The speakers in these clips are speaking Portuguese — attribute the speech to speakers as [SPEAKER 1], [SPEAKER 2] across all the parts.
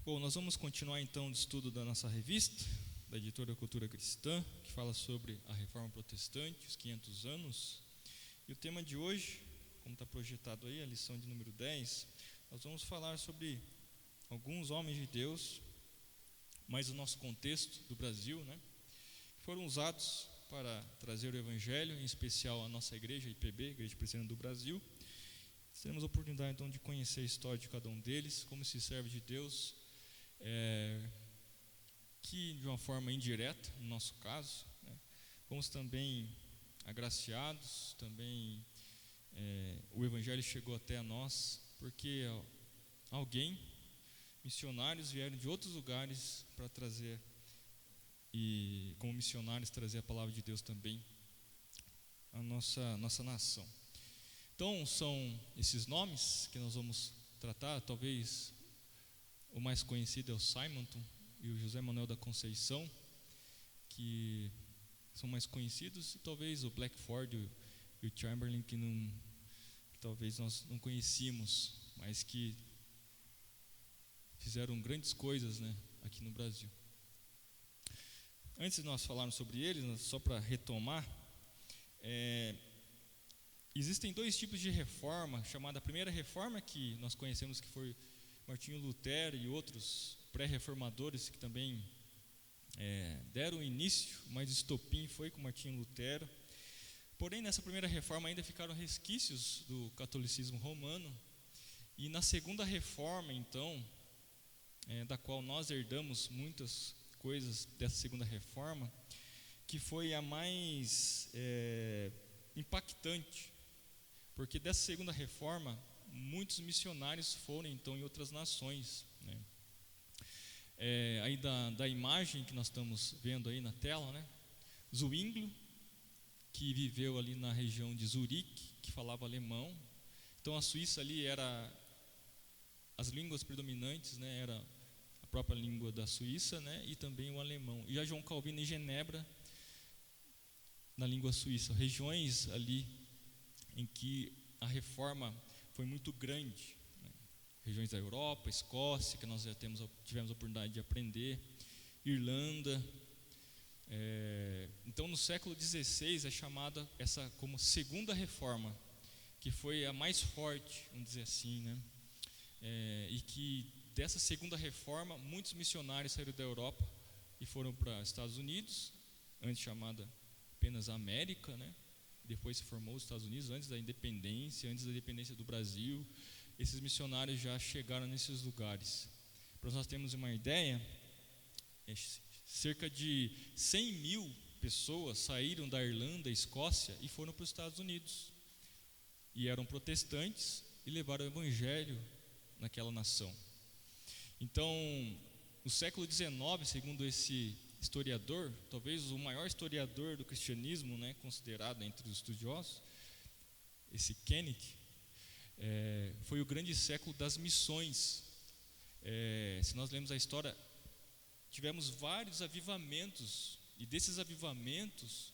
[SPEAKER 1] Bom, nós vamos continuar então o estudo da nossa revista, da editora Cultura Cristã, que fala sobre a Reforma Protestante, os 500 anos. E o tema de hoje, como está projetado aí, a lição de número 10, nós vamos falar sobre alguns homens de Deus, mas o nosso contexto do Brasil, que foram usados para trazer o Evangelho, em especial a nossa igreja, a IPB, Igreja Presbiteriana do Brasil. Teremos a oportunidade então de conhecer a história de cada um deles, como se serve de Deus, que de uma forma indireta, no nosso caso, fomos também agraciados, também o Evangelho chegou até a nós, porque missionários vieram de outros lugares para trazer, e como missionários trazer a palavra de Deus também à nossa nação. Então são esses nomes que nós vamos tratar. Talvez o mais conhecido é o Simonton e o José Manuel da Conceição, que são mais conhecidos, e talvez o Blackford e o Chamberlain, que talvez nós não conhecíamos, mas que fizeram grandes coisas, aqui no Brasil. Antes de nós falarmos sobre eles, só para retomar, existem dois tipos de reforma, chamada primeira reforma, que nós conhecemos que foi Martinho Lutero e outros pré-reformadores que também deram início, mas o estopim foi com Martinho Lutero. Porém, nessa primeira reforma ainda ficaram resquícios do catolicismo romano, e na segunda reforma, então, da qual nós herdamos muitas coisas dessa segunda reforma, que foi a mais impactante, porque dessa segunda reforma muitos missionários foram então em outras nações, aí da imagem que nós estamos vendo aí na tela, Zwinglio, que viveu ali na região de Zurique, que falava alemão. Então a Suíça ali as línguas predominantes, era a própria língua da Suíça, e também o alemão. E a João Calvino em Genebra, na língua suíça, regiões ali em que a reforma foi muito grande, regiões da Europa, Escócia, que nós já tivemos a oportunidade de aprender, Irlanda. Então no século XVI é chamada essa como segunda reforma, que foi a mais forte, vamos dizer assim, e que dessa segunda reforma muitos missionários saíram da Europa e foram para os Estados Unidos, antes chamada apenas América, depois se formou os Estados Unidos, antes da independência do Brasil. Esses missionários já chegaram nesses lugares. Para nós termos uma ideia, cerca de 100 mil pessoas saíram da Irlanda, Escócia, e foram para os Estados Unidos, e eram protestantes e levaram o Evangelho naquela nação. Então, no século XIX, segundo esse historiador, talvez o maior historiador do cristianismo, considerado entre os estudiosos, esse Koenig, foi o grande século das missões. Se nós lemos a história, tivemos vários avivamentos, e desses avivamentos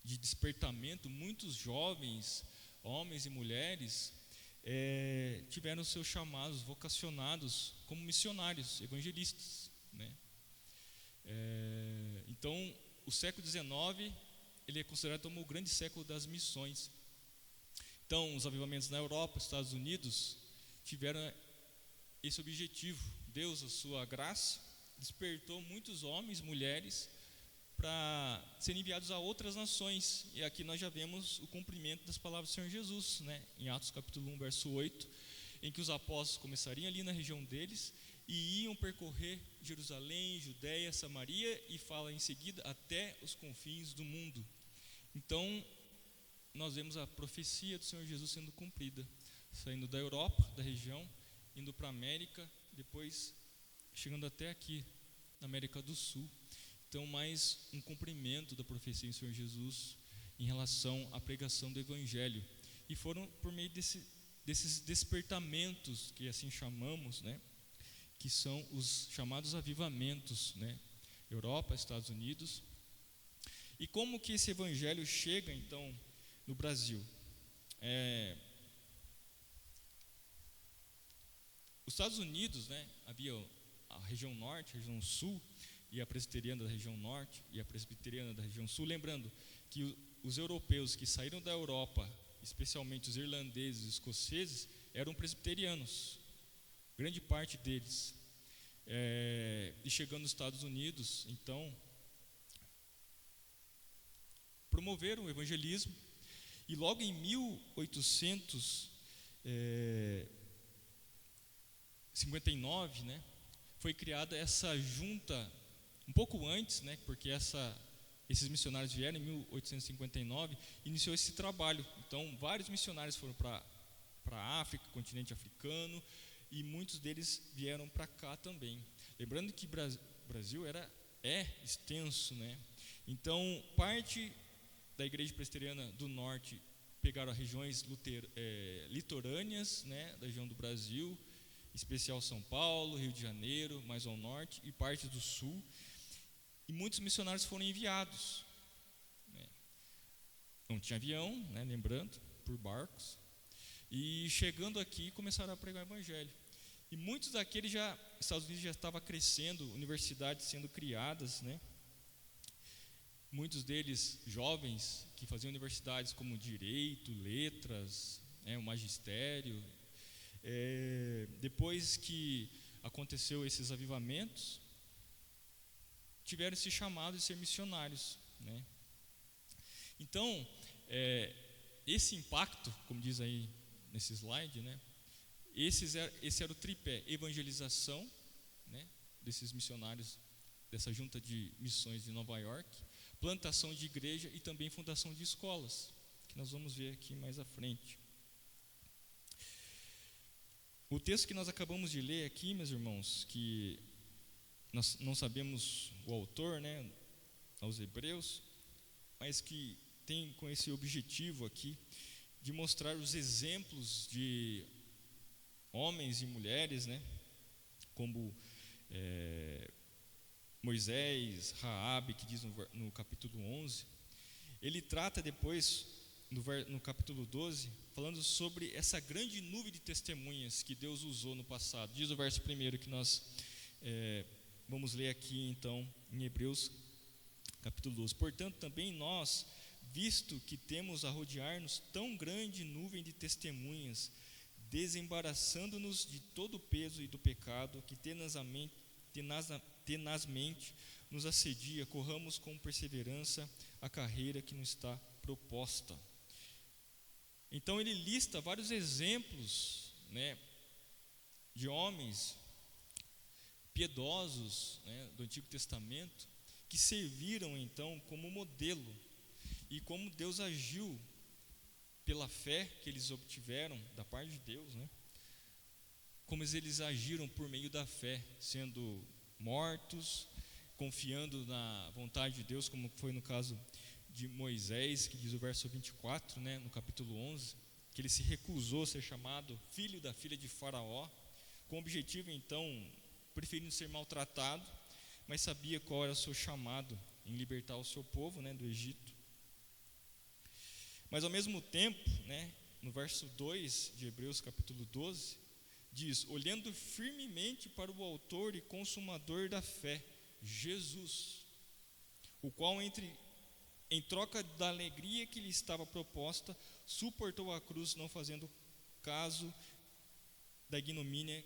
[SPEAKER 1] de despertamento, muitos jovens, homens e mulheres, tiveram seus chamados, vocacionados como missionários, evangelistas, Então o século XIX ele é considerado como o grande século das missões. Então os avivamentos na Europa, Estados Unidos, tiveram esse objetivo. Deus, a sua graça, despertou muitos homens, mulheres, para serem enviados a outras nações. E aqui nós já vemos o cumprimento das palavras do Senhor Jesus, em Atos capítulo 1, verso 8, em que os apóstolos começariam ali na região deles e iam percorrer Jerusalém, Judeia, Samaria, e fala em seguida até os confins do mundo. Então nós vemos a profecia do Senhor Jesus sendo cumprida, saindo da Europa, da região, indo para a América, depois chegando até aqui, na América do Sul. Então, mais um cumprimento da profecia do Senhor Jesus em relação à pregação do Evangelho. E foram por meio desses despertamentos, que assim chamamos, que são os chamados avivamentos, Europa, Estados Unidos. E como que esse Evangelho chega, então, no Brasil? Os Estados Unidos, né, havia a região norte, a região sul, e a presbiteriana da região norte e a presbiteriana da região sul. Lembrando que os europeus que saíram da Europa, especialmente os irlandeses e escoceses, eram presbiterianos, grande parte deles. E chegando nos Estados Unidos, então, promoveram o evangelismo, e logo em 1859, né, foi criada essa junta, um pouco antes, né, porque esses missionários vieram em 1859, iniciou esse trabalho. Então, vários missionários foram para a África, continente africano, e muitos deles vieram para cá também. Lembrando que o Brasil é extenso, né? Então, parte da igreja presbiteriana do norte pegaram as regiões litorâneas, né, da região do Brasil, em especial São Paulo, Rio de Janeiro, mais ao norte, e parte do sul. E muitos missionários foram enviados, né? Não tinha avião, né, lembrando, por barcos. E chegando aqui, começaram a pregar o evangelho. E muitos daqueles os Estados Unidos já estava crescendo, universidades sendo criadas, né? Muitos deles jovens que faziam universidades como direito, letras, né, o magistério. Depois que aconteceu esses avivamentos, tiveram esse chamado de ser missionários, né? Então, esse impacto, como diz aí nesse slide, né, esse era o tripé: evangelização, né, desses missionários dessa junta de missões de Nova York, plantação de igreja e também fundação de escolas, que nós vamos ver aqui mais à frente. O texto que nós acabamos de ler aqui, meus irmãos, que nós não sabemos o autor, né, aos Hebreus, mas que tem com esse objetivo aqui de mostrar os exemplos de homens e mulheres, né, como Moisés, Raabe, que diz no capítulo 11. Ele trata depois, no capítulo 12, falando sobre essa grande nuvem de testemunhas que Deus usou no passado. Diz o verso 1 que nós vamos ler aqui então em Hebreus capítulo 12. Portanto, também nós, visto que temos a rodear-nos tão grande nuvem de testemunhas, desembaraçando-nos de todo o peso e do pecado que tenazmente nos assedia, corramos com perseverança a carreira que nos está proposta. Então ele lista vários exemplos, né, de homens piedosos, né, do Antigo Testamento, que serviram então como modelo, e como Deus agiu pela fé que eles obtiveram da parte de Deus, né, como eles agiram por meio da fé, sendo mortos, confiando na vontade de Deus, como foi no caso de Moisés, que diz o verso 24, né, no capítulo 11, que ele se recusou a ser chamado filho da filha de Faraó, com o objetivo então, preferindo ser maltratado, mas sabia qual era o seu chamado em libertar o seu povo, né, do Egito. Mas ao mesmo tempo, né, no verso 2 de Hebreus capítulo 12, diz: olhando firmemente para o autor e consumador da fé, Jesus, o qual em troca da alegria que lhe estava proposta, suportou a cruz, não fazendo caso da ignomínia,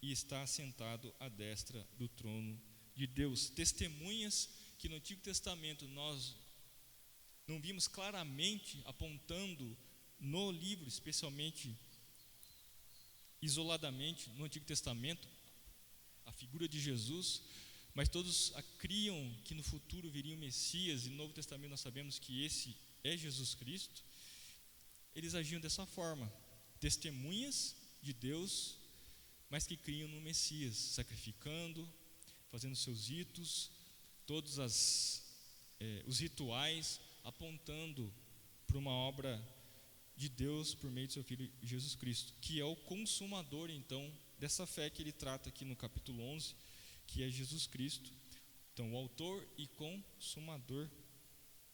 [SPEAKER 1] e está assentado à destra do trono de Deus. Testemunhas que no Antigo Testamento nós não vimos claramente apontando no livro, especialmente isoladamente no Antigo Testamento, a figura de Jesus, mas todos criam que no futuro viria o Messias, e no Novo Testamento nós sabemos que esse é Jesus Cristo. Eles agiam dessa forma, testemunhas de Deus, mas que criam no Messias, sacrificando, fazendo seus ritos, todos os rituais, apontando para uma obra de Deus por meio de seu Filho Jesus Cristo, que é o consumador então dessa fé que ele trata aqui no capítulo 11, que é Jesus Cristo, então o autor e consumador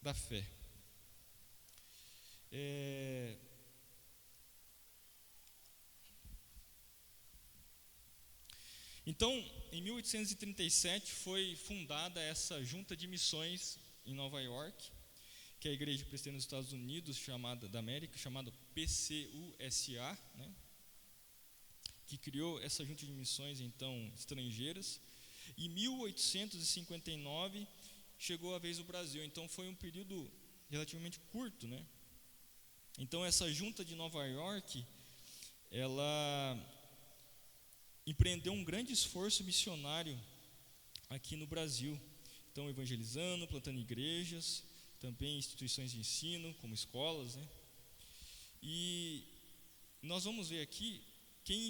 [SPEAKER 1] da fé. Então, em 1837 foi fundada essa junta de missões em Nova York, que é a Igreja Presbiteriana dos Estados Unidos, da América, chamada PCUSA, né, que criou essa junta de missões, então, estrangeiras. Em 1859 chegou a vez do Brasil, então foi um período relativamente curto, né? Então essa junta de Nova York, ela empreendeu um grande esforço missionário aqui no Brasil, então evangelizando, plantando igrejas, também instituições de ensino, como escolas, né? E nós vamos ver aqui quem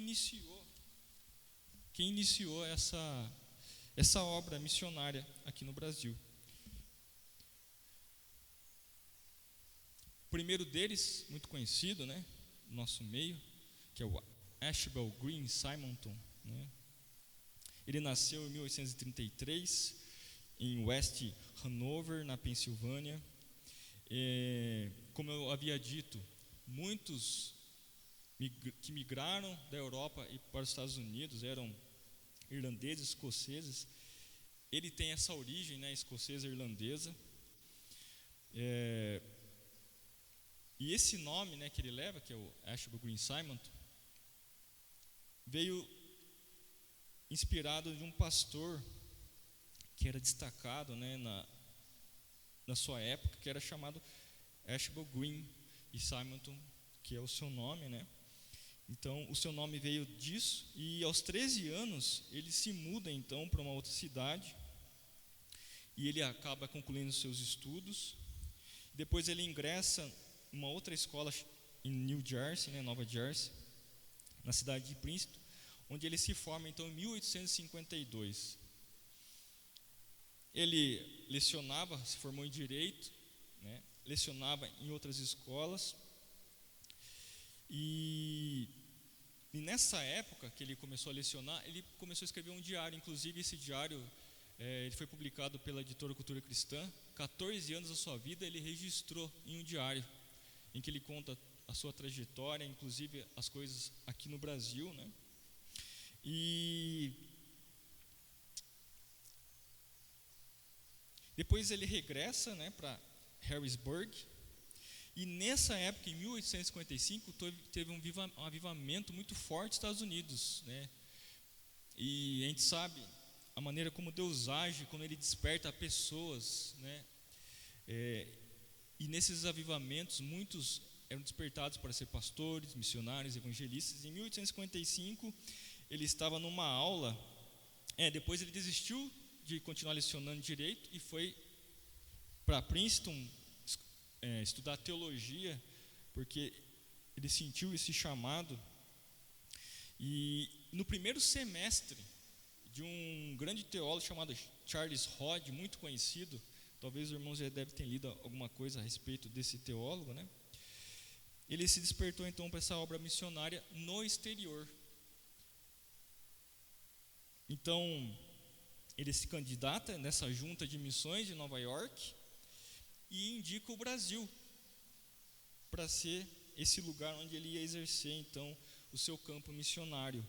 [SPEAKER 1] iniciou essa obra missionária aqui no Brasil. O primeiro deles, muito conhecido, né, no nosso meio, que é o Archibald Green Simonton, né? Ele nasceu em 1833 em West Hanover, na Pensilvânia. Como eu havia dito, muitos que migraram da Europa e para os Estados Unidos eram irlandeses, escoceses. Ele tem essa origem, né, escocesa irlandesa. E esse nome, né, que ele leva, que é o Archibald Green Simonton, veio inspirado de um pastor que era destacado, né, na sua época, que era chamado Archibald Green e Simonton, que é o seu nome, né? Então, o seu nome veio disso, e aos 13 anos ele se muda então para uma outra cidade, e ele acaba concluindo seus estudos. Depois ele ingressa em uma outra escola em New Jersey, né, Nova Jersey, na cidade de Princeton, onde ele se forma então em 1852. Ele lecionava, se formou em Direito, né, lecionava em outras escolas, e nessa época que ele começou a lecionar, ele começou a escrever um diário. Inclusive esse diário ele foi publicado pela editora Cultura Cristã. 14 anos da sua vida ele registrou em um diário, em que ele conta a sua trajetória, inclusive as coisas aqui no Brasil, né? E depois ele regressa, né, para Harrisburg, e nessa época, em 1855, teve um avivamento muito forte nos Estados Unidos, né? E a gente sabe a maneira como Deus age quando Ele desperta pessoas, né? E nesses avivamentos, muitos eram despertados para ser pastores, missionários, evangelistas. Em 1855, ele estava numa aula. Depois ele desistiu de continuar lecionando direito e foi para Princeton estudar teologia, porque ele sentiu esse chamado. E no primeiro semestre de um grande teólogo chamado Charles Hodge, muito conhecido, talvez os irmãos já devem ter lido alguma coisa a respeito desse teólogo, né? Ele se despertou então para essa obra missionária no exterior. Então, ele se candidata nessa junta de missões de Nova York e indica o Brasil para ser esse lugar onde ele ia exercer então o seu campo missionário.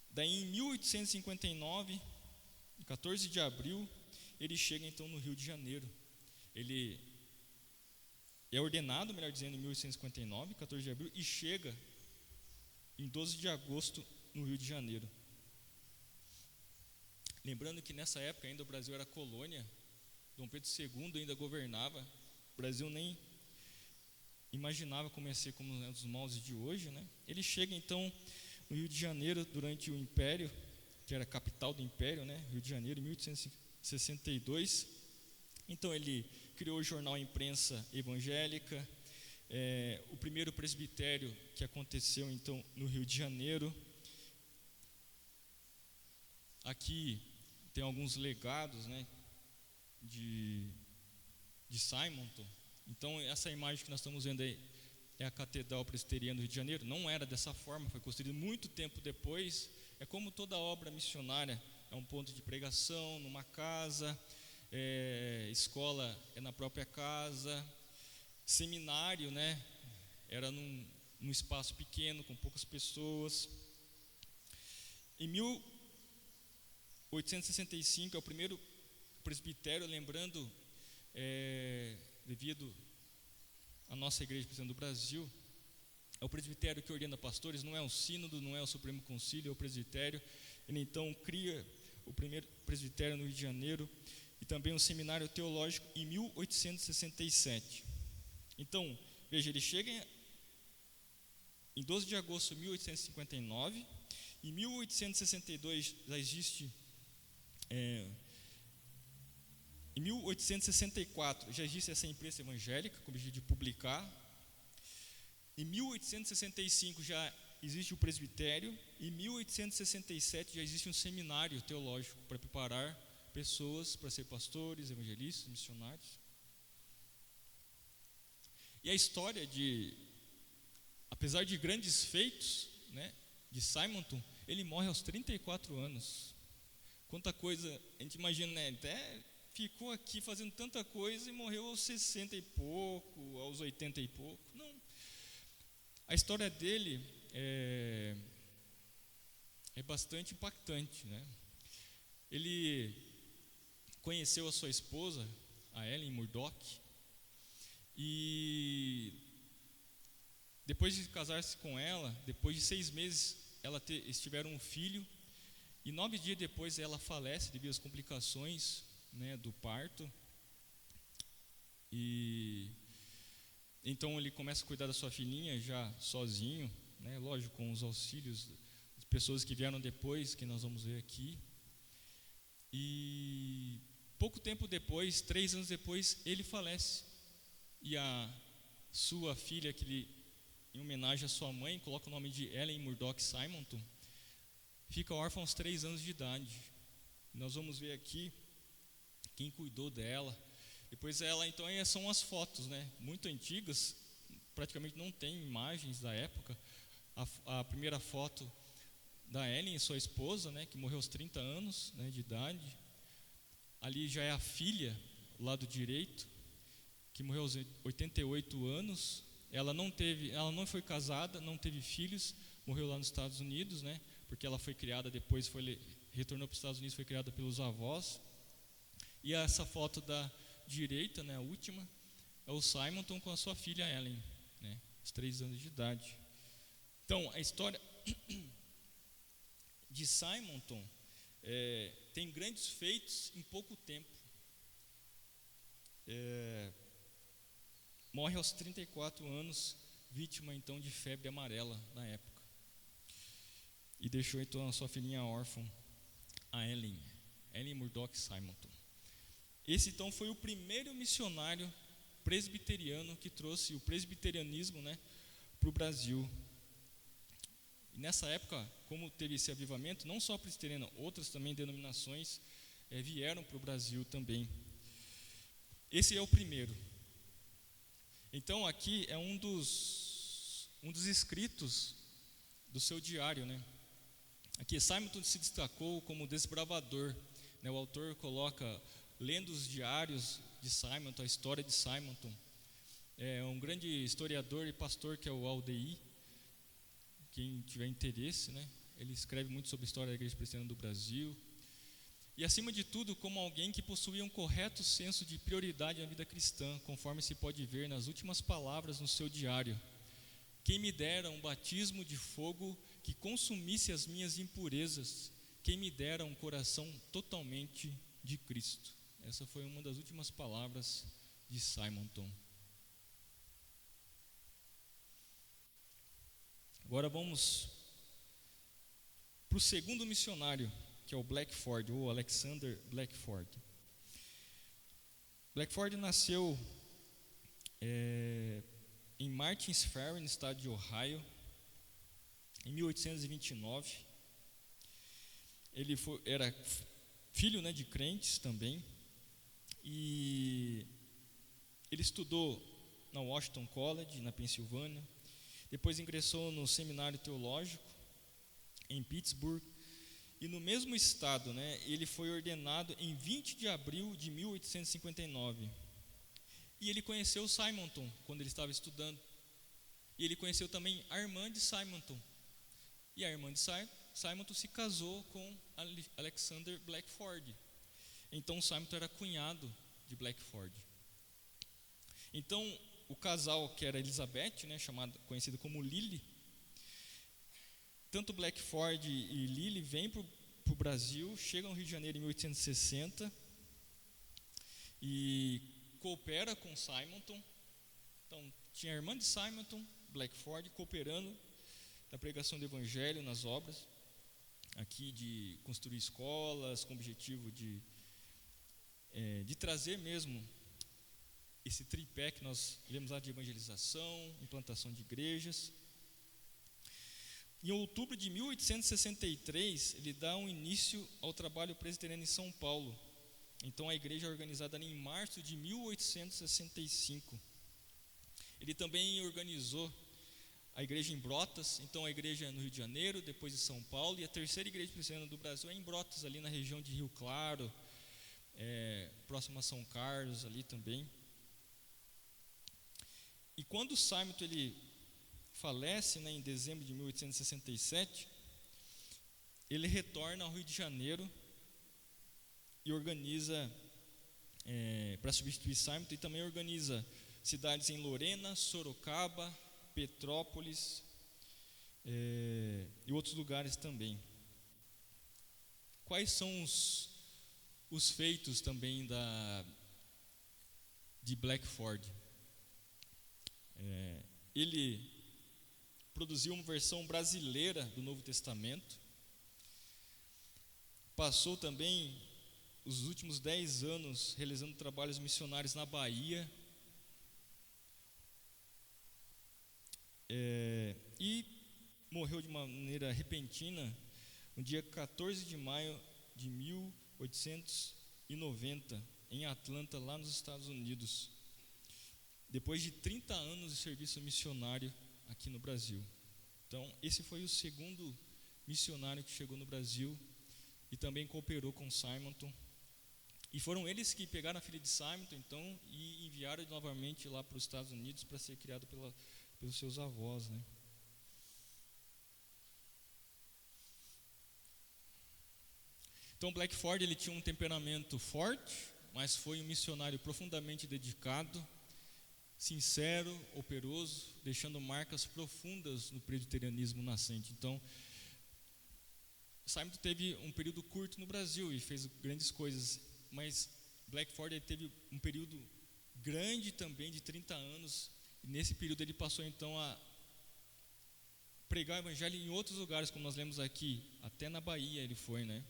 [SPEAKER 1] Daí em 1859, 14 de abril, ele chega então no Rio de Janeiro. Ele é ordenado, melhor dizendo, em 1859, 14 de abril, e chega em 12 de agosto no Rio de Janeiro. Lembrando que nessa época ainda o Brasil era colônia, Dom Pedro II ainda governava, o Brasil nem imaginava como ia ser como os moldes de hoje, né? Ele chega então no Rio de Janeiro durante o Império, que era a capital do Império, né? Rio de Janeiro, em 1862. Então ele criou o jornal Imprensa Evangélica, o primeiro presbitério que aconteceu então no Rio de Janeiro. Aqui tem alguns legados, né, de Simonton. Então essa imagem que nós estamos vendo aí é a Catedral Presbiteriana do Rio de Janeiro. Não era dessa forma, foi construída muito tempo depois. É como toda obra missionária, é um ponto de pregação numa casa, escola é na própria casa, seminário, né, era num espaço pequeno com poucas pessoas. Em 1865 é o primeiro presbitério, lembrando, devido à nossa igreja presbiteriana do Brasil, é o presbitério que ordena pastores, não é o sínodo, não é o Supremo Concílio, é o presbitério. Ele então cria o primeiro presbitério no Rio de Janeiro e também um seminário teológico em 1867. Então, veja, ele chega em 12 de agosto de 1859, em 1862 já existe, em 1864 já existe essa imprensa evangélica com o objetivo de publicar. Em 1865 já existe o presbitério, em 1867 já existe um seminário teológico para preparar pessoas para ser pastores, evangelistas, missionários. E a história apesar de grandes feitos, né, de Simonton, ele morre aos 34 anos. Quanta coisa, a gente imagina, né, até ficou aqui fazendo tanta coisa e morreu aos 60 e pouco, aos 80 e pouco. Não. A história dele é bastante impactante, né? Ele conheceu a sua esposa, a Ellen Murdoch, e depois de casar-se com ela, depois de 6 meses, eles tiveram um filho, e 9 dias depois ela falece devido às complicações, né, do parto. E então ele começa a cuidar da sua filhinha já sozinho, né, lógico, com os auxílios de pessoas que vieram depois, que nós vamos ver aqui. E pouco tempo depois, 3 anos depois, ele falece. E a sua filha, que ele, em homenagem à sua mãe, coloca o nome de Ellen Murdoch Simonton, fica órfã aos 3 anos de idade. Nós vamos ver aqui quem cuidou dela. Depois ela, então, aí são as fotos, né, muito antigas, praticamente não tem imagens da época. A primeira foto da Ellen, sua esposa, né, que morreu aos 30 anos, né, de idade. Ali já é a filha, lado direito, que morreu aos 88 anos. Ela não foi casada, não teve filhos, morreu lá nos Estados Unidos, né, porque ela foi criada depois, retornou para os Estados Unidos, foi criada pelos avós. E essa foto da direita, né, a última, é o Simonton com a sua filha Ellen, né, aos 3 anos de idade. Então, a história de Simonton tem grandes feitos em pouco tempo. Morre aos 34 anos, vítima então de febre amarela na época. E deixou então a sua filhinha órfã, a Ellen Murdoch Simonton. Esse então foi o primeiro missionário presbiteriano que trouxe o presbiterianismo, né, para o Brasil. E nessa época, como teve esse avivamento, não só a presbiteriana, outras também denominações vieram para o Brasil também. Esse é o primeiro. Então aqui é um dos escritos do seu diário, né? Aqui Simonton se destacou como desbravador, né? O autor coloca, lendo os diários de Simonton, a história de Simonton. Um grande historiador e pastor que é o Aldeir, quem tiver interesse, né? Ele escreve muito sobre a história da Igreja Presbiteriana do Brasil. E acima de tudo, como alguém que possuía um correto senso de prioridade na vida cristã, conforme se pode ver nas últimas palavras no seu diário: quem me dera um batismo de fogo que consumisse as minhas impurezas, quem me dera um coração totalmente de Cristo. Essa foi uma das últimas palavras de Simonton. Agora vamos para o segundo missionário, que é o Blackford, ou Alexander Blackford. Blackford nasceu em Martins Ferry, no estado de Ohio, em 1829. Ele era filho, né, de crentes também, e ele estudou na Washington College, na Pensilvânia. Depois ingressou no seminário teológico em Pittsburgh. E no mesmo estado, né, ele foi ordenado em 20 de abril de 1859. E ele conheceu Simonton quando ele estava estudando. E ele conheceu também a irmã de Simonton. E a irmã de Simonton se casou com Alexander Blackford. Então Simonton era cunhado de Blackford. Então o casal, que era Elizabeth, né, conhecida como Lily, tanto Blackford e Lily vêm para o Brasil, chegam ao Rio de Janeiro em 1860 e coopera com Simonton. Então tinha a irmã de Simonton, Blackford, cooperando na pregação do Evangelho, nas obras aqui de construir escolas, com o objetivo de trazer mesmo esse tripé que nós lemos lá de evangelização, implantação de igrejas. Em outubro de 1863, ele dá um início ao trabalho presbiteriano em São Paulo. Então a igreja é organizada em março de 1865. Ele também organizou a igreja em Brotas, então a igreja no Rio de Janeiro, depois em São Paulo, e a terceira igreja presbiteriana do Brasil é em Brotas, ali na região de Rio Claro, próximo a São Carlos, ali também. E quando Simonton ele falece, né, em dezembro de 1867, ele retorna ao Rio de Janeiro e organiza, para substituir Simonton, e também organiza cidades em Lorena, Sorocaba, Petrópolis e outros lugares também. Quais são os feitos também de Blackford? Ele produziu uma versão brasileira do Novo Testamento. Passou também os últimos 10 anos realizando trabalhos missionários na Bahia. E morreu de maneira repentina no dia 14 de maio de 1890, em Atlanta, lá nos Estados Unidos, depois de 30 anos de serviço missionário aqui no Brasil. Então, esse foi o segundo missionário que chegou no Brasil e também cooperou com Simonton. E foram eles que pegaram a filha de Simonton, então, e enviaram novamente lá para os Estados Unidos para ser criado pelos seus avós, né? Então, Blackford ele tinha um temperamento forte, mas foi um missionário profundamente dedicado, sincero, operoso, deixando marcas profundas no presbiterianismo nascente. Então, Simonton teve um período curto no Brasil e fez grandes coisas, mas Blackford ele teve um período grande também, de 30 anos, e nesse período ele passou então a pregar o evangelho em outros lugares, como nós lemos aqui, até na Bahia ele foi, né?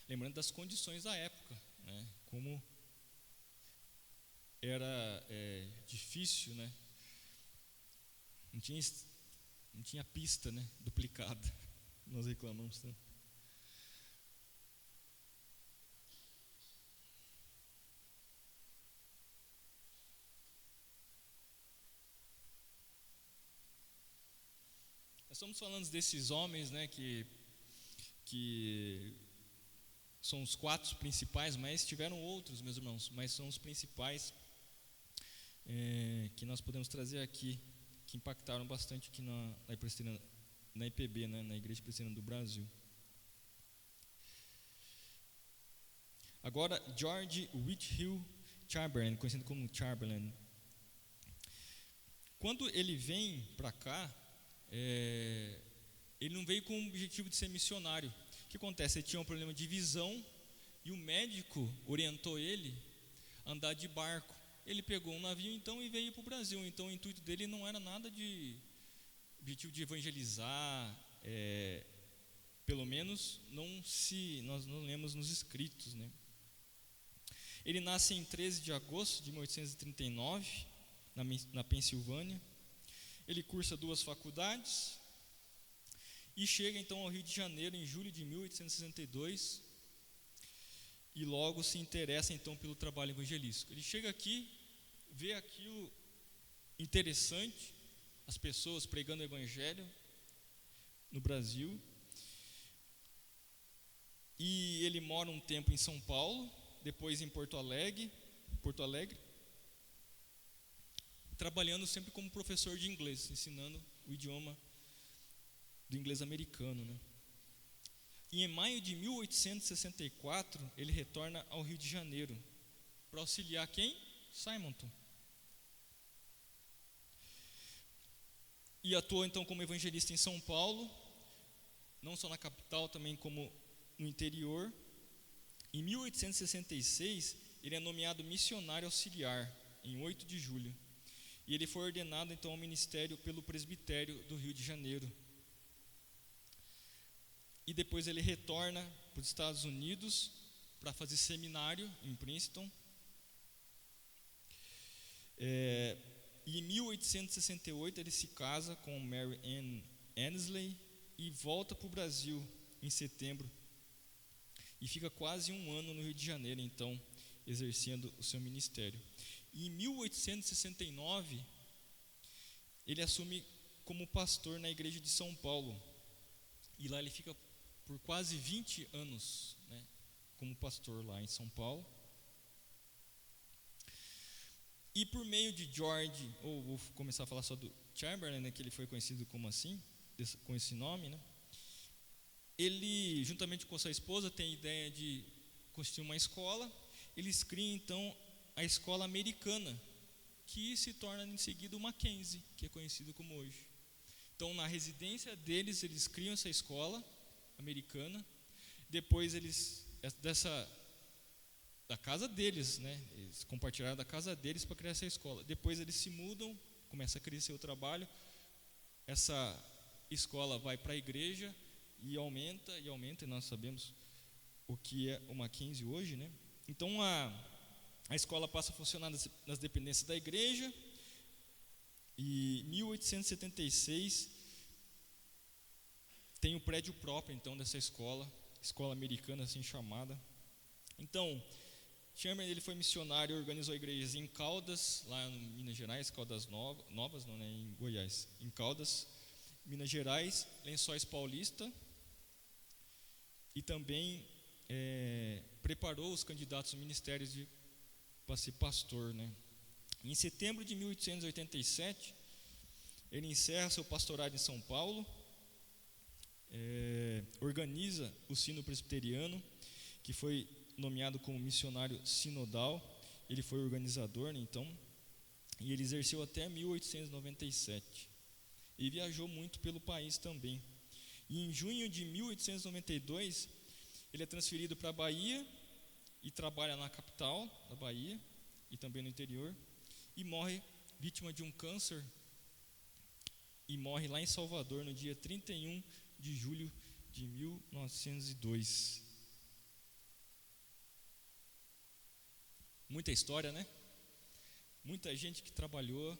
[SPEAKER 1] Lembrando das condições da época, né? Como era difícil, né? Não tinha pista, né? Duplicada. Nós reclamamos tanto. Nós estamos falando desses homens, né? Que são os 4 principais, mas tiveram outros, meus irmãos, mas são os principais que nós podemos trazer aqui, que impactaram bastante aqui na IPB, né, na Igreja Presbiteriana do Brasil. Agora, George Whitfield Chamberlain, conhecido como Chamberlain. Quando ele vem para cá, ele não veio com o objetivo de ser missionário. O que acontece? Ele tinha um problema de visão e o médico orientou ele a andar de barco. Ele pegou um navio então e veio para o Brasil. Então o intuito dele não era nada de objetivo de evangelizar, pelo menos nós não lemos nos escritos, né? Ele nasce em 13 de agosto de 1839, na Pensilvânia. Ele cursa 2 faculdades e chega então ao Rio de Janeiro em julho de 1862 e logo se interessa então pelo trabalho evangelístico. Ele chega aqui, vê aquilo interessante, as pessoas pregando o evangelho no Brasil, e ele mora um tempo em São Paulo, depois em Porto Alegre, trabalhando sempre como professor de inglês, ensinando o idioma do inglês americano, né? E em maio de 1864, ele retorna ao Rio de Janeiro para auxiliar quem? Simonton. E atuou então como evangelista em São Paulo, não só na capital, também como no interior. Em 1866, ele é nomeado missionário auxiliar, em 8 de julho. E ele foi ordenado então ao ministério pelo presbitério do Rio de Janeiro. E depois ele retorna para os Estados Unidos para fazer seminário em Princeton. E em 1868 ele se casa com Mary Ann Annesley e volta para o Brasil em setembro. E fica quase um ano no Rio de Janeiro, então, exercendo o seu ministério. E em 1869, ele assume como pastor na igreja de São Paulo. E lá ele fica por quase 20 anos, né, como pastor lá em São Paulo. E por meio de George, ou vou começar a falar só do Chamberlain, né, que ele foi conhecido como assim, com esse nome, né? Ele, juntamente com sua esposa, tem a ideia de construir uma escola. Eles criam então a escola americana, que se torna em seguida o Mackenzie, que é conhecido como hoje. Então, na residência deles, eles criam essa escola americana. Depois da casa deles, né? Eles compartilharam da casa deles para criar essa escola. Depois eles se mudam, começa a crescer o trabalho. Essa escola vai para a igreja e aumenta, e nós sabemos o que é o Mackenzie hoje, né? Então a escola passa a funcionar nas dependências da igreja. E em 1876 tem o prédio próprio então dessa escola americana assim chamada. Então, Chamberlain, ele foi missionário, organizou igrejas em Caldas, lá em Minas Gerais, Caldas Novas, não, né, em Goiás, em Caldas, Minas Gerais, Lençóis Paulista, e também preparou os candidatos ao ministério para ser pastor, né. Em setembro de 1887, ele encerra seu pastorado em São Paulo, organiza o Sino Presbiteriano, que foi nomeado como missionário sinodal. Ele foi organizador, né, então, e ele exerceu até 1897. E viajou muito pelo país também. E em junho de 1892, ele é transferido para a Bahia e trabalha na capital da Bahia e também no interior, e morre vítima de um câncer, e morre lá em Salvador no dia 31 de julho de 1902. Muita história, né? Muita gente que trabalhou,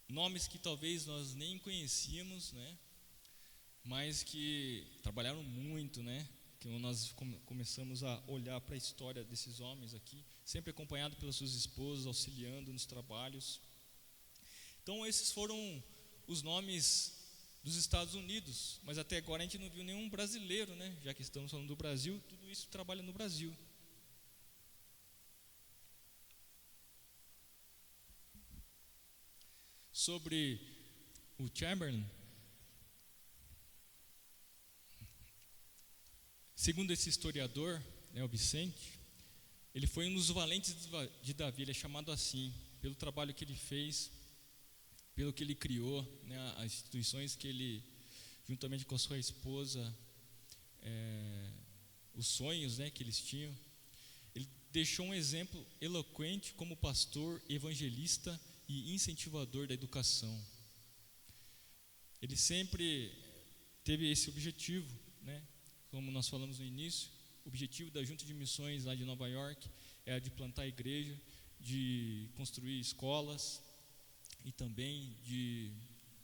[SPEAKER 1] nomes que talvez nós nem conhecíamos, né? Mas que trabalharam muito, né? Que nós começamos a olhar para a história desses homens aqui, sempre acompanhado pelas suas esposas, auxiliando nos trabalhos. Então esses foram os nomes dos Estados Unidos, mas até agora a gente não viu nenhum brasileiro, né? Já que estamos falando do Brasil, tudo isso trabalha no Brasil. Sobre o Chamberlain, segundo esse historiador, né, o Vicente, ele foi um dos valentes de Davi. Ele é chamado assim pelo trabalho que ele fez, pelo que ele criou, né, as instituições que ele, juntamente com a sua esposa, os sonhos, né, que eles tinham. Ele deixou um exemplo eloquente como pastor, evangelista e incentivador da educação. Ele sempre teve esse objetivo, né? Como nós falamos no início, o objetivo da Junta de Missões lá de Nova York é de plantar igreja, de construir escolas e também de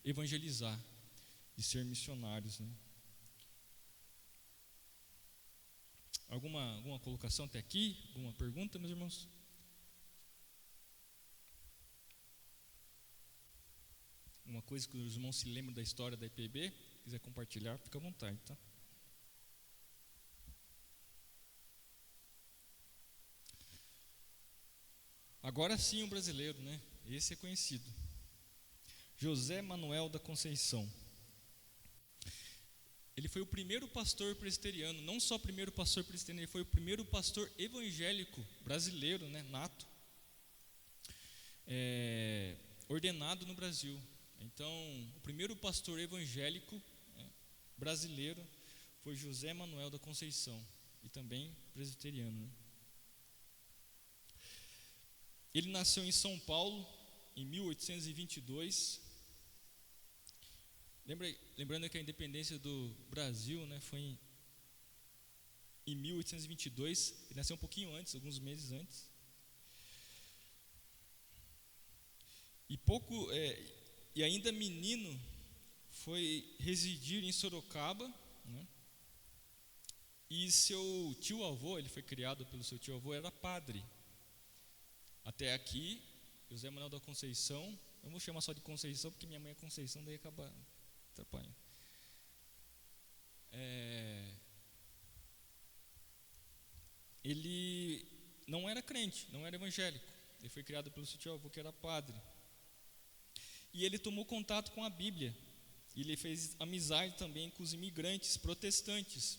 [SPEAKER 1] evangelizar, de ser missionários, né? Alguma colocação até aqui? Alguma pergunta, meus irmãos? Uma coisa que os irmãos se lembram da história da IPB, quiser compartilhar, fica à vontade, tá? Agora sim, o brasileiro, né? Esse é conhecido. José Manuel da Conceição. ele foi o primeiro pastor presbiteriano, não só o primeiro pastor presbiteriano, ele foi o primeiro pastor evangélico brasileiro, né, nato, ordenado no Brasil. Então, o primeiro pastor evangélico, brasileiro foi José Manuel da Conceição, e também presbiteriano, né? Ele nasceu em São Paulo em 1822. Lembrando que a independência do Brasil, né, foi em 1822. Ele nasceu um pouquinho antes, alguns meses antes. E ainda menino foi residir em Sorocaba, né? E seu tio-avô, ele foi criado pelo seu tio-avô, era padre. Até aqui, José Manuel da Conceição, eu vou chamar só de Conceição, porque minha mãe é Conceição, daí acaba atrapalhando. Ele não era crente, não era evangélico. Ele foi criado pelo seu tio-avô, que era padre. E ele tomou contato com a Bíblia. E ele fez amizade também com os imigrantes protestantes,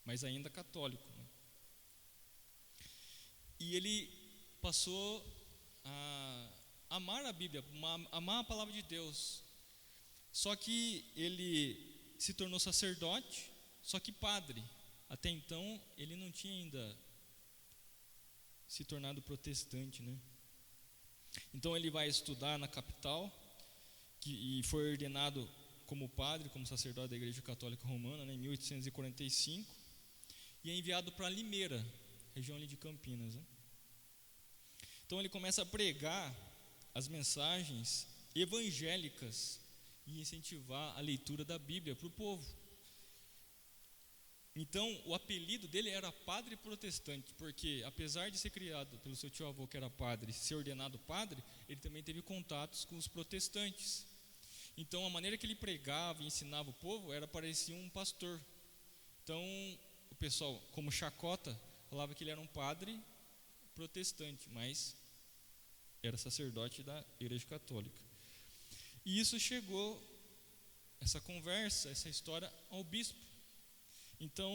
[SPEAKER 1] mas ainda católico, né? E ele passou a amar a Bíblia, amar a palavra de Deus. Só que ele se tornou sacerdote, só que padre. Até então ele não tinha ainda se tornado protestante, né? Então ele vai estudar na capital, e foi ordenado como padre, como sacerdote da Igreja Católica Romana, né, em 1845, e é enviado para Limeira, região ali de Campinas, né? Então ele começa a pregar as mensagens evangélicas e incentivar a leitura da Bíblia para o povo. Então o apelido dele era padre protestante, porque apesar de ser criado pelo seu tio-avô, que era padre, ser ordenado padre, ele também teve contatos com os protestantes. Então a maneira que ele pregava e ensinava o povo parecia um pastor. Então o pessoal, como chacota, falava que ele era um padre protestante, mas era sacerdote da Igreja Católica. E isso chegou, essa conversa, essa história, ao bispo. Então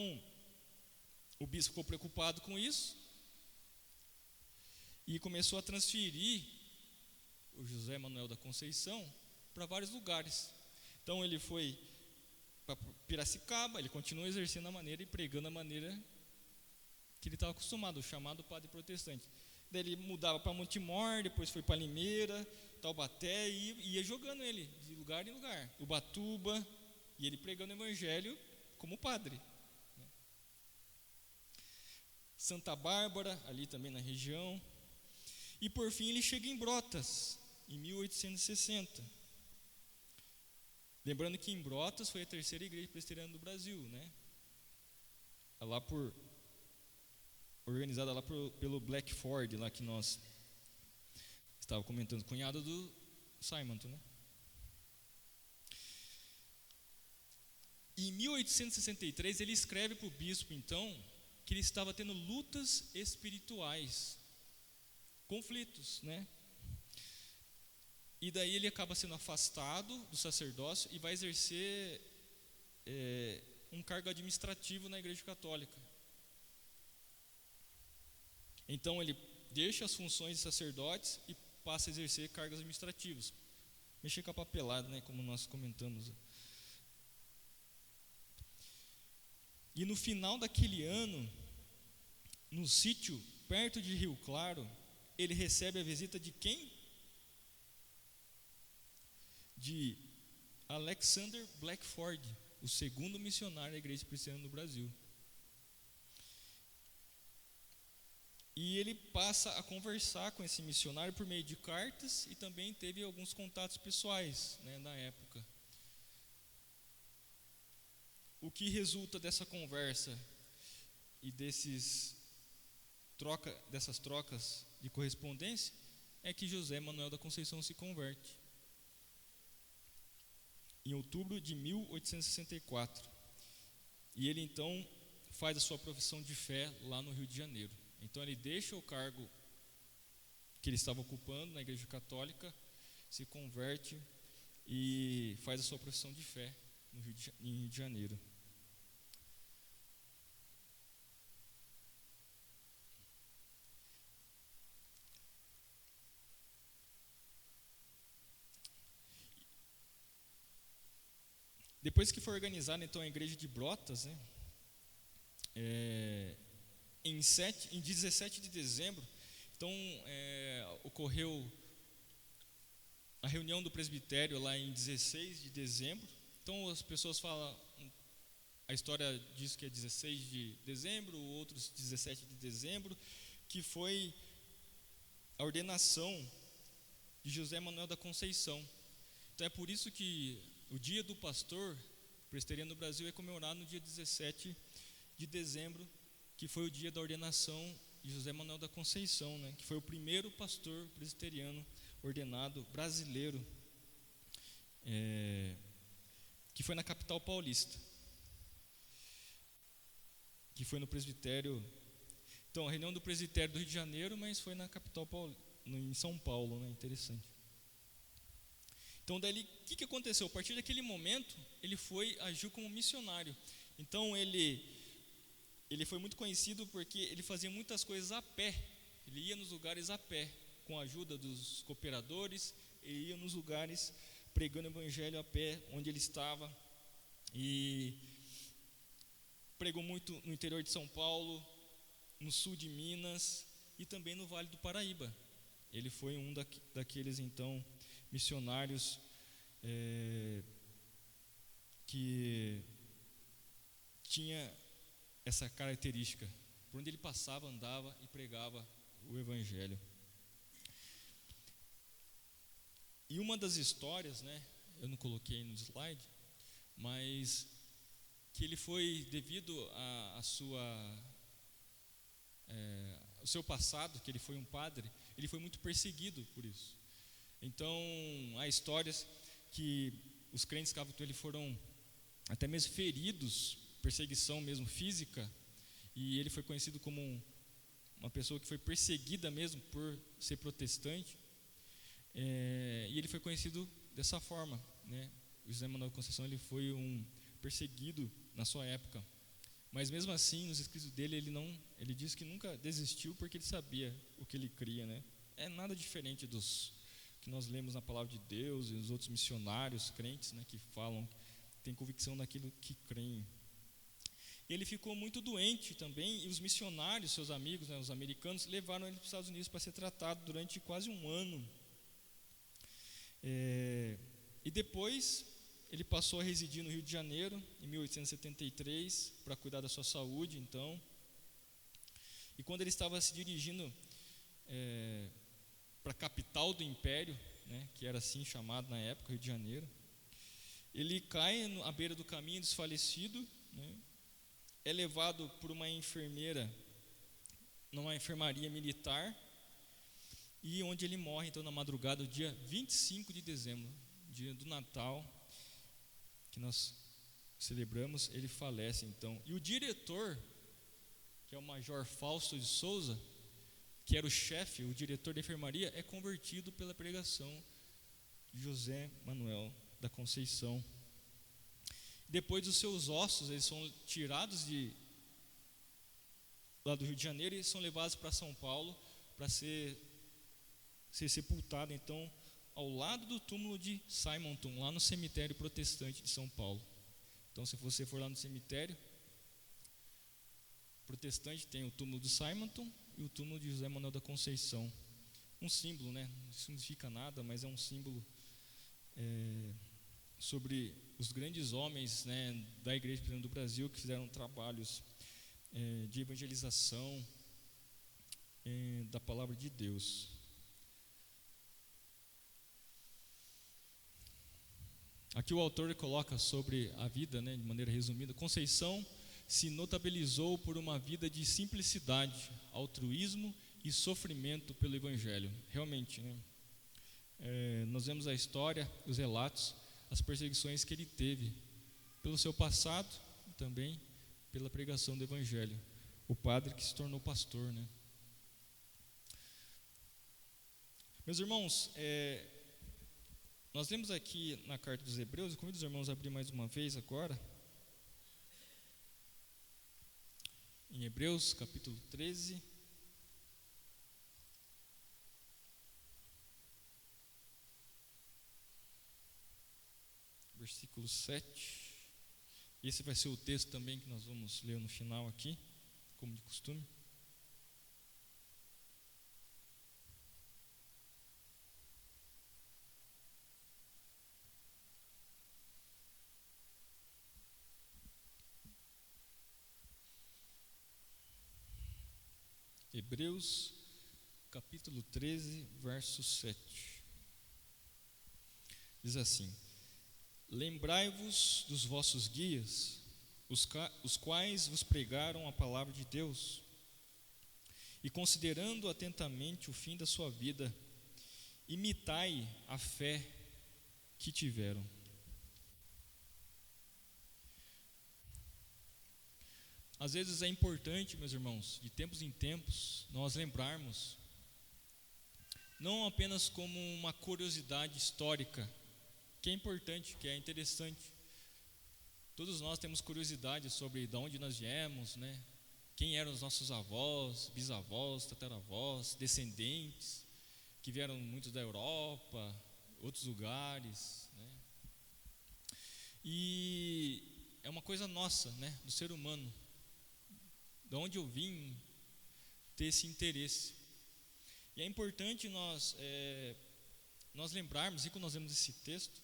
[SPEAKER 1] o bispo ficou preocupado com isso e começou a transferir o José Manuel da Conceição para vários lugares. Então ele foi para Piracicaba, ele continuou exercendo a maneira e pregando a maneira que ele estava acostumado, o chamado padre protestante. Daí ele mudava para Montemor, depois foi para Limeira, Taubaté, e ia jogando ele de lugar em lugar, Ubatuba, e ele pregando o evangelho como padre. Santa Bárbara, ali também na região. E por fim ele chega em Brotas, em 1860. Lembrando que em Brotas foi a terceira igreja presbiteriana do Brasil, né? Organizada lá pelo Blackford, lá que nós estava comentando, cunhado do Simonton, né? Em 1863 ele escreve para o bispo, então, que ele estava tendo lutas espirituais, conflitos, né? E daí ele acaba sendo afastado do sacerdócio e vai exercer um cargo administrativo na Igreja Católica. Então ele deixa as funções de sacerdotes e passa a exercer cargos administrativos, mexer com a papelada, né, como nós comentamos. E no final daquele ano, no sítio perto de Rio Claro, ele recebe a visita de quem? De Alexander Blackford, o segundo missionário da Igreja Presbiteriana no Brasil. E ele passa a conversar com esse missionário por meio de cartas e também teve alguns contatos pessoais, né, na época. O que resulta dessa conversa e dessas trocas de correspondência é que José Manuel da Conceição se converte em outubro de 1864. E ele então faz a sua profissão de fé lá no Rio de Janeiro. Então ele deixa o cargo que ele estava ocupando na Igreja Católica, se converte e faz a sua profissão de fé no Rio de Janeiro. Depois que foi organizada então a igreja de Brotas, né, em 17 de dezembro, então ocorreu a reunião do presbitério lá em 16 de dezembro. Então as pessoas falam, a história diz que é 16 de dezembro, outros 17 de dezembro, que foi a ordenação de José Manuel da Conceição. Então é por isso que o dia do pastor presbiteriano no Brasil é comemorado no dia 17 de dezembro, que foi o dia da ordenação de José Manuel da Conceição, né, que foi o primeiro pastor presbiteriano ordenado brasileiro, que foi na capital paulista, que foi no presbitério. Então, a reunião do presbitério do Rio de Janeiro, mas foi na capital em São Paulo, né, interessante. Então, daí, o que aconteceu? A partir daquele momento, ele agiu como missionário. Então, ele foi muito conhecido porque ele fazia muitas coisas a pé. Ele ia nos lugares a pé, com a ajuda dos cooperadores. Ele ia nos lugares pregando o evangelho a pé, onde ele estava. E pregou muito no interior de São Paulo, no sul de Minas e também no Vale do Paraíba. Ele foi um daqueles, então, missionários que tinha essa característica. Por onde ele passava, andava e pregava o evangelho. E uma das histórias, né, eu não coloquei no slide, mas que ele foi, devido ao seu passado, que ele foi um padre, ele foi muito perseguido por isso. Então, há histórias que os crentes que estavam com ele foram até mesmo feridos, perseguição mesmo física, e ele foi conhecido como uma pessoa que foi perseguida mesmo por ser protestante, e ele foi conhecido dessa forma, né? O José Manuel da Conceição, ele foi um perseguido na sua época, mas mesmo assim, nos escritos dele, ele diz que nunca desistiu porque ele sabia o que ele cria, né? É nada diferente dos que nós lemos na palavra de Deus e os outros missionários, crentes, né, que falam, têm convicção naquilo que creem. Ele ficou muito doente também, e os missionários, seus amigos, né, os americanos, levaram ele para os Estados Unidos para ser tratado durante quase um ano. E depois ele passou a residir no Rio de Janeiro, em 1873, para cuidar da sua saúde, então. E quando ele estava se dirigindo para a capital do império, né, que era assim chamado na época, Rio de Janeiro, ele cai à beira do caminho desfalecido, né, é levado por uma enfermeira numa enfermaria militar, e onde ele morre então na madrugada do dia 25 de dezembro, dia do Natal, que nós celebramos. Ele falece então. E o diretor, que é o Major Fausto de Souza, que era o chefe, o diretor da enfermaria, é convertido pela pregação de José Manuel da Conceição. Depois os seus ossos, eles são tirados lá do Rio de Janeiro e são levados para São Paulo para ser sepultado então ao lado do túmulo de Simonton, lá no cemitério protestante de São Paulo. Então, se você for lá no cemitério protestante, tem o túmulo de Simonton e o túmulo de José Manuel da Conceição. Um símbolo, né? Não significa nada, mas é um símbolo sobre os grandes homens, né, da Igreja Presbiteriana do Brasil, que fizeram trabalhos de evangelização da palavra de Deus. Aqui o autor coloca sobre a vida, né, de maneira resumida. Conceição se notabilizou por uma vida de simplicidade, altruísmo e sofrimento pelo Evangelho. Realmente, né? Nós vemos a história, os relatos, as perseguições que ele teve pelo seu passado e também pela pregação do Evangelho. O padre que se tornou pastor, né? Meus irmãos, Nós lemos aqui na carta dos Hebreus, eu convido os irmãos a abrir mais uma vez agora, em Hebreus capítulo 13, versículo 7. Esse vai ser o texto também que nós vamos ler no final aqui, como de costume. Hebreus capítulo 13, verso 7. Diz assim: Lembrai-vos dos vossos guias, os quais vos pregaram a palavra de Deus, e considerando atentamente o fim da sua vida, imitai a fé que tiveram. Às vezes é importante, meus irmãos, de tempos em tempos, nós lembrarmos, não apenas como uma curiosidade histórica, que é importante, que é interessante. Todos nós temos curiosidade sobre de onde nós viemos, né? Quem eram os nossos avós, bisavós, tataravós, descendentes, que vieram muitos da Europa, outros lugares, né? E é uma coisa nossa, né, do ser humano, de onde eu vim, ter esse interesse. E é importante nós lembrarmos, e quando nós vemos esse texto,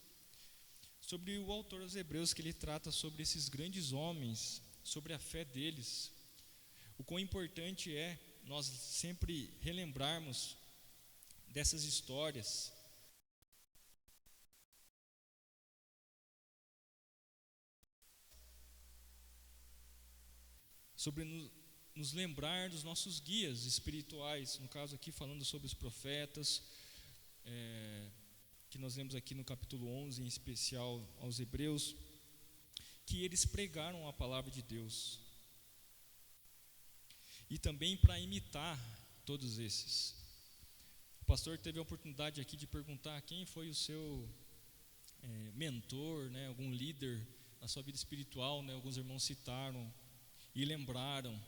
[SPEAKER 1] sobre o autor dos Hebreus, que ele trata sobre esses grandes homens, sobre a fé deles, o quão importante é nós sempre relembrarmos dessas histórias, sobre nos lembrar dos nossos guias espirituais, no caso aqui falando sobre os profetas, que nós lemos aqui no capítulo 11, em especial aos Hebreus, que eles pregaram a palavra de Deus, e também para imitar todos esses. O pastor teve a oportunidade aqui de perguntar quem foi o seu mentor, né, algum líder na sua vida espiritual, né, alguns irmãos citaram e lembraram,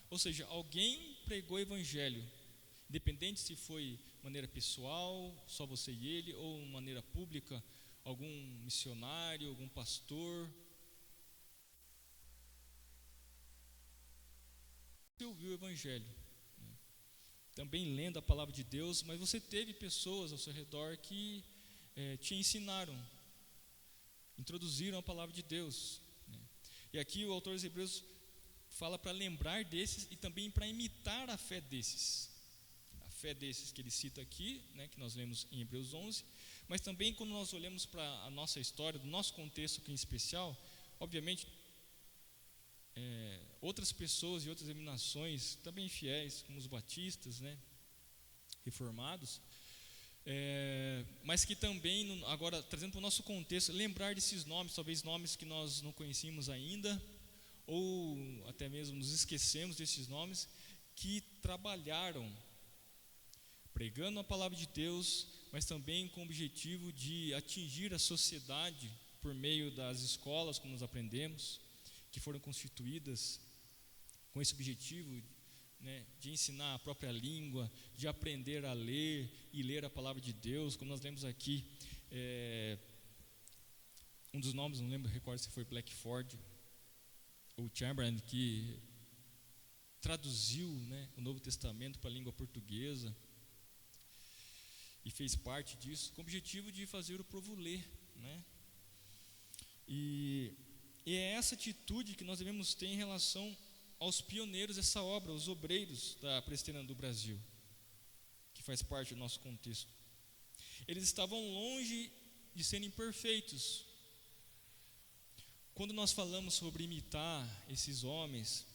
[SPEAKER 1] ou seja, alguém pregou o evangelho, independente se foi de maneira pessoal, só você e ele, ou de maneira pública, algum missionário, algum pastor. Você ouviu o evangelho, né? Também lendo a palavra de Deus, mas você teve pessoas ao seu redor que te ensinaram, introduziram a palavra de Deus, né? E aqui o autor dos Hebreus fala para lembrar desses e também para imitar a fé desses. A fé desses que ele cita aqui, né, que nós lemos em Hebreus 11, mas também quando nós olhamos para a nossa história, do nosso contexto aqui em especial, obviamente, outras pessoas e outras denominações, também fiéis, como os batistas, né, reformados, mas que também, agora trazendo para o nosso contexto, lembrar desses nomes, talvez nomes que nós não conhecíamos ainda, ou até mesmo nos esquecemos desses nomes, que trabalharam pregando a palavra de Deus, mas também com o objetivo de atingir a sociedade por meio das escolas, como nós aprendemos, que foram constituídas com esse objetivo, né, de ensinar a própria língua, de aprender a ler e ler a palavra de Deus, como nós lemos aqui, um dos nomes, não lembro, recordo se foi Blackford ou Chamberlain, que traduziu, né, o Novo Testamento para a língua portuguesa e fez parte disso, com o objetivo de fazer o povo ler, né? E é essa atitude que nós devemos ter em relação aos pioneiros dessa obra, os obreiros da Presbiteriana do Brasil, que faz parte do nosso contexto. Eles estavam longe de serem perfeitos. Quando nós falamos sobre imitar esses homens,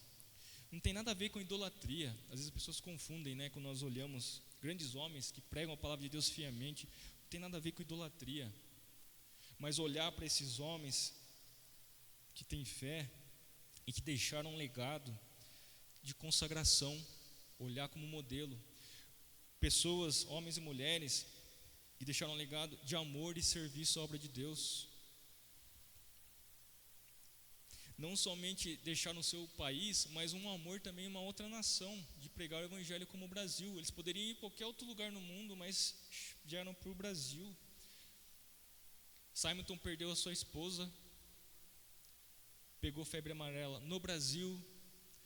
[SPEAKER 1] não tem nada a ver com idolatria. Às vezes as pessoas confundem, né, quando nós olhamos grandes homens que pregam a palavra de Deus fielmente, não tem nada a ver com idolatria. Mas olhar para esses homens que têm fé e que deixaram um legado de consagração, olhar como modelo. Pessoas, homens e mulheres, e deixaram um legado de amor e serviço à obra de Deus. Não somente deixaram o seu país, mas um amor também a uma outra nação, de pregar o evangelho como o Brasil. Eles poderiam ir em qualquer outro lugar no mundo, mas vieram para o Brasil. Simonton perdeu a sua esposa, pegou febre amarela no Brasil,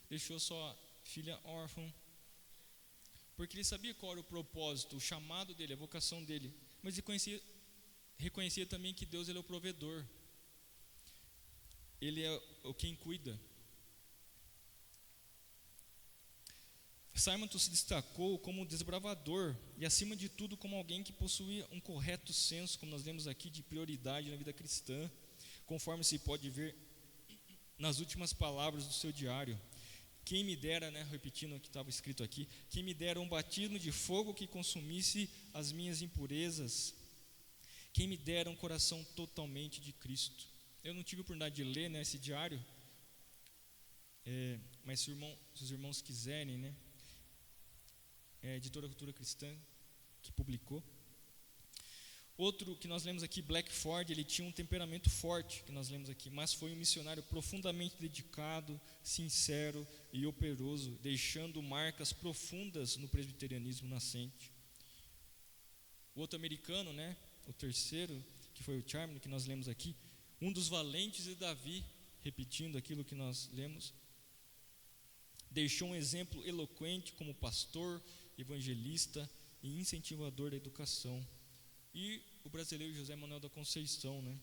[SPEAKER 1] deixou sua filha órfã, porque ele sabia qual era o propósito, o chamado dele, a vocação dele, mas ele reconhecia também que Deus ele é o provedor, ele é o quem cuida. Simonton se destacou como um desbravador e, acima de tudo, como alguém que possuía um correto senso, como nós lemos aqui, de prioridade na vida cristã, conforme se pode ver nas últimas palavras do seu diário. Quem me dera, repetindo o que estava escrito aqui, quem me dera um batismo de fogo que consumisse as minhas impurezas, quem me dera um coração totalmente de Cristo. Eu não tive a oportunidade de ler esse diário, mas se os irmãos quiserem, é a editora Cultura Cristã que publicou. Outro que nós lemos aqui, Blackford, ele tinha um temperamento forte, que nós lemos aqui, mas foi um missionário profundamente dedicado, sincero e operoso, deixando marcas profundas no presbiterianismo nascente. O outro americano, o terceiro, que foi o Charming, que nós lemos aqui, um dos valentes de Davi, repetindo aquilo que nós lemos, deixou um exemplo eloquente como pastor, evangelista e incentivador da educação. E o brasileiro José Manuel da Conceição,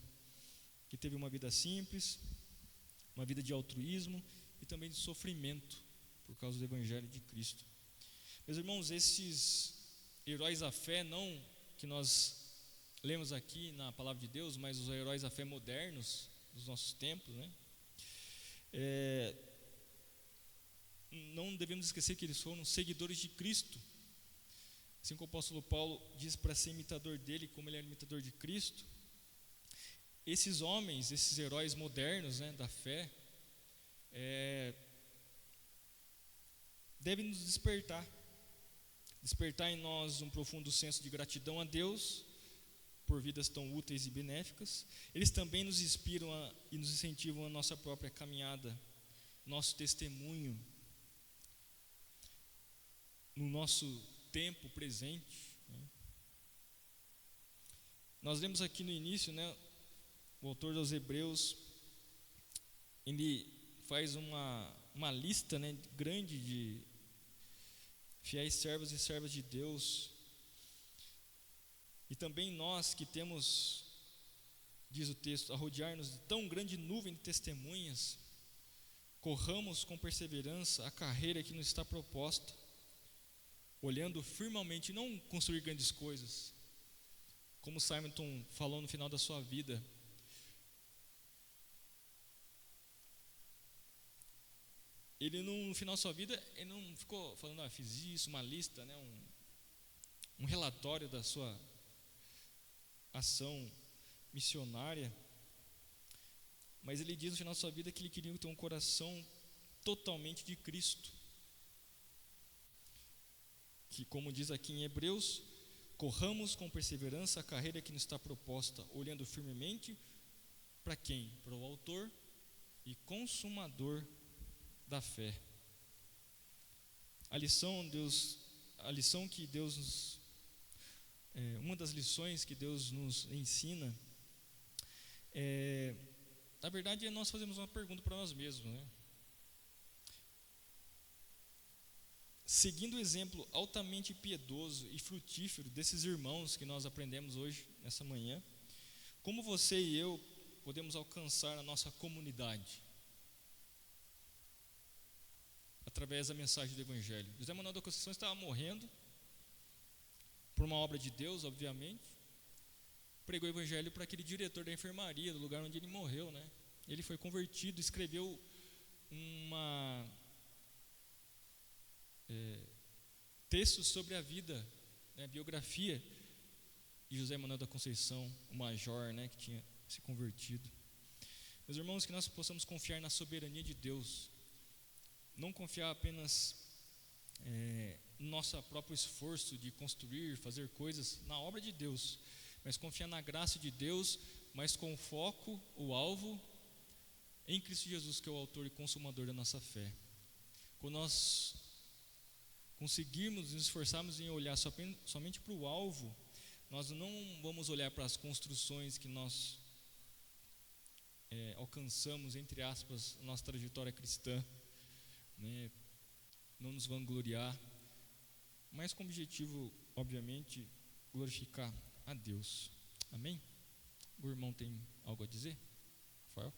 [SPEAKER 1] que teve uma vida simples, uma vida de altruísmo e também de sofrimento por causa do evangelho de Cristo. Meus irmãos, esses heróis da fé, não que nós lemos aqui na palavra de Deus, mas os heróis da fé modernos dos nossos tempos, não devemos esquecer que eles foram seguidores de Cristo. Assim como o apóstolo Paulo diz para ser imitador dele, como ele era imitador de Cristo, esses homens, esses heróis modernos da fé, devem nos despertar em nós um profundo senso de gratidão a Deus por vidas tão úteis e benéficas. Eles também nos inspiram e nos incentivam a nossa própria caminhada, nosso testemunho, no nosso tempo presente. Nós lemos aqui no início, o autor dos Hebreus, ele faz uma lista grande de fiéis servos e servas de Deus. E também nós que temos, diz o texto, a rodear-nos de tão grande nuvem de testemunhas, corramos com perseverança a carreira que nos está proposta, olhando firmemente, não construir grandes coisas, como Simonton falou no final da sua vida. Ele no final da sua vida, ele não ficou falando, fiz isso, uma lista, um relatório da sua ação missionária, mas ele diz no final da sua vida que ele queria ter um coração totalmente de Cristo, que, como diz aqui em Hebreus, corramos com perseverança a carreira que nos está proposta, olhando firmemente para quem? Para o autor e consumador da fé. Uma das lições que Deus nos ensina, na verdade, nós fazemos uma pergunta para nós mesmos, Seguindo o exemplo altamente piedoso e frutífero desses irmãos que nós aprendemos hoje, nessa manhã, como você e eu podemos alcançar a nossa comunidade? Através da mensagem do Evangelho. José Manuel da Conceição estava morrendo, por uma obra de Deus, obviamente, pregou o Evangelho para aquele diretor da enfermaria, do lugar onde ele morreu, Ele foi convertido, escreveu textos sobre a vida, a biografia de José Manuel da Conceição, o major, que tinha se convertido. Meus irmãos, que nós possamos confiar na soberania de Deus, não confiar apenas nosso próprio esforço de construir, fazer coisas na obra de Deus, mas confiar na graça de Deus, mas com foco, o alvo em Cristo Jesus, que é o autor e consumador da nossa fé. Quando nós conseguirmos nos esforçarmos em olhar somente para o alvo, nós não vamos olhar para as construções que nós alcançamos, entre aspas, a nossa trajetória cristã, né? Não nos vangloriar, mas com o objetivo, obviamente, glorificar a Deus. Amém? O irmão tem algo a dizer? Rafael?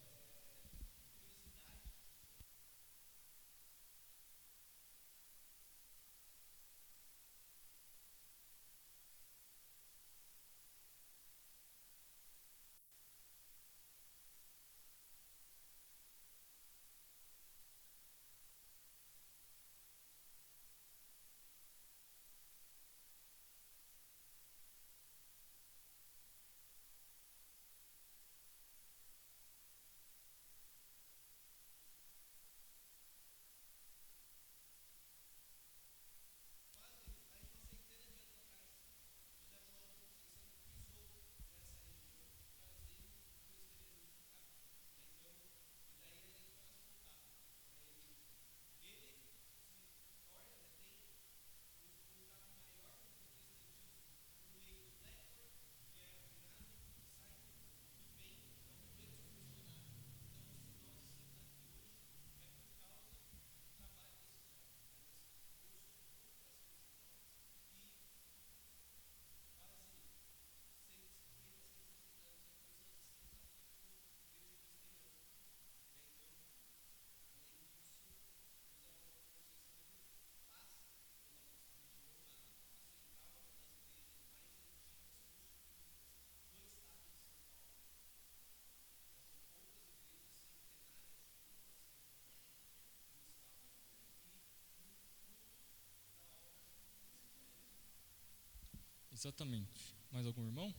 [SPEAKER 1] Exatamente. Mais algum irmão?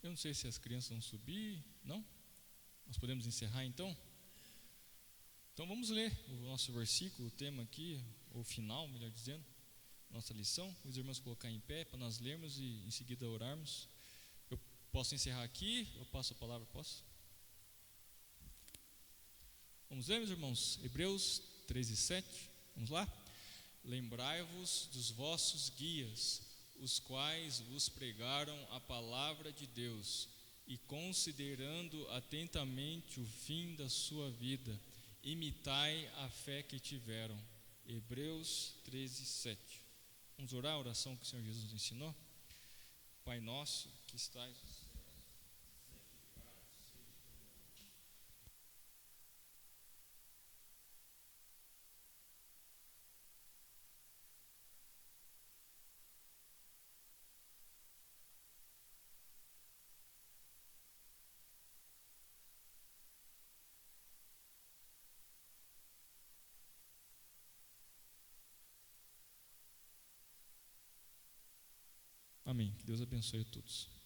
[SPEAKER 1] Eu não sei se as crianças vão subir. Não? Nós podemos encerrar então? Então vamos ler o nosso versículo, o tema aqui, o final, melhor dizendo, nossa lição. Os irmãos colocar em pé para nós lermos e em seguida orarmos. Eu posso encerrar aqui? Eu passo a palavra? Posso? Vamos ler, meus irmãos? Hebreus 13:7. Vamos lá? Lembrai-vos dos vossos guias, os quais vos pregaram a palavra de Deus, e considerando atentamente o fim da sua vida, imitai a fé que tiveram. Hebreus 13:7. Vamos orar a oração que o Senhor Jesus nos ensinou? Pai nosso que estais no céu. Amém. Que Deus abençoe a todos.